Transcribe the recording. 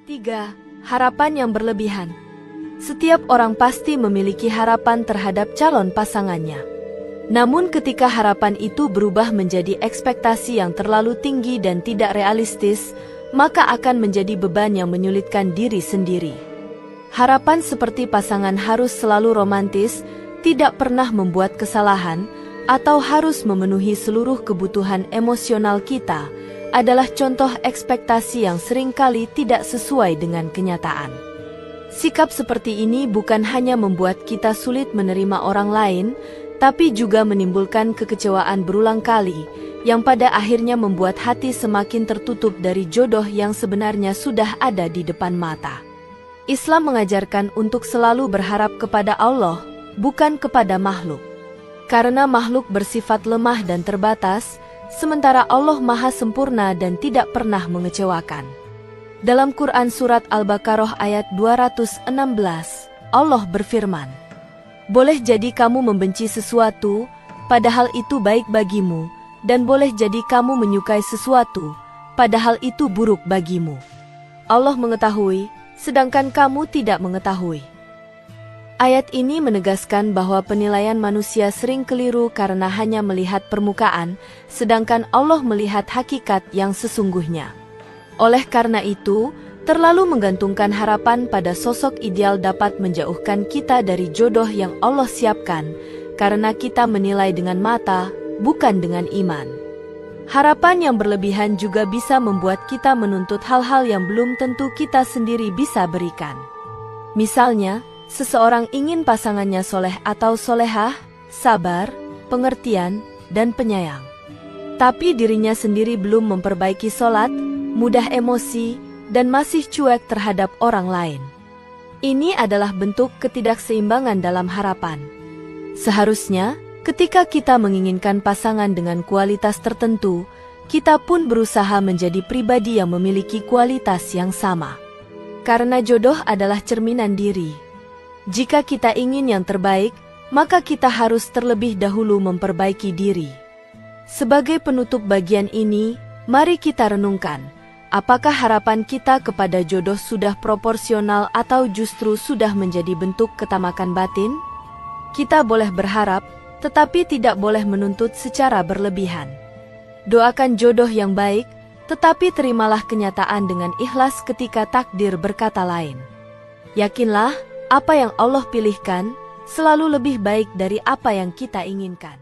3. Harapan yang berlebihan. Setiap orang pasti memiliki harapan terhadap calon pasangannya. Namun ketika harapan itu berubah menjadi ekspektasi yang terlalu tinggi dan tidak realistis, maka akan menjadi beban yang menyulitkan diri sendiri. Harapan seperti pasangan harus selalu romantis, tidak pernah membuat kesalahan, atau harus memenuhi seluruh kebutuhan emosional kita, adalah contoh ekspektasi yang seringkali tidak sesuai dengan kenyataan. Sikap seperti ini bukan hanya membuat kita sulit menerima orang lain, tapi juga menimbulkan kekecewaan berulang kali, yang pada akhirnya membuat hati semakin tertutup dari jodoh yang sebenarnya sudah ada di depan mata. Islam mengajarkan untuk selalu berharap kepada Allah, bukan kepada makhluk. Karena makhluk bersifat lemah dan terbatas, sementara Allah Maha Sempurna dan tidak pernah mengecewakan. Dalam Quran Surat Al-Baqarah ayat 216, Allah berfirman, "Boleh jadi kamu membenci sesuatu, padahal itu baik bagimu, dan boleh jadi kamu menyukai sesuatu, padahal itu buruk bagimu. Allah mengetahui, sedangkan kamu tidak mengetahui." Ayat ini menegaskan bahwa penilaian manusia sering keliru karena hanya melihat permukaan, sedangkan Allah melihat hakikat yang sesungguhnya. Oleh karena itu, terlalu menggantungkan harapan pada sosok ideal dapat menjauhkan kita dari jodoh yang Allah siapkan, karena kita menilai dengan mata, bukan dengan iman. Harapan yang berlebihan juga bisa membuat kita menuntut hal-hal yang belum tentu kita sendiri bisa berikan. Misalnya, seseorang ingin pasangannya soleh atau solehah, sabar, pengertian, dan penyayang. Tapi dirinya sendiri belum memperbaiki sholat, mudah emosi, dan masih cuek terhadap orang lain. Ini adalah bentuk ketidakseimbangan dalam harapan. Seharusnya, ketika kita menginginkan pasangan dengan kualitas tertentu, kita pun berusaha menjadi pribadi yang memiliki kualitas yang sama. Karena jodoh adalah cerminan diri. Jika kita ingin yang terbaik, maka kita harus terlebih dahulu memperbaiki diri. Sebagai penutup bagian ini, mari kita renungkan, apakah harapan kita kepada jodoh sudah proporsional atau justru sudah menjadi bentuk ketamakan batin? Kita boleh berharap, tetapi tidak boleh menuntut secara berlebihan. Doakan jodoh yang baik, tetapi terimalah kenyataan dengan ikhlas ketika takdir berkata lain. Yakinlah, apa yang Allah pilihkan selalu lebih baik dari apa yang kita inginkan.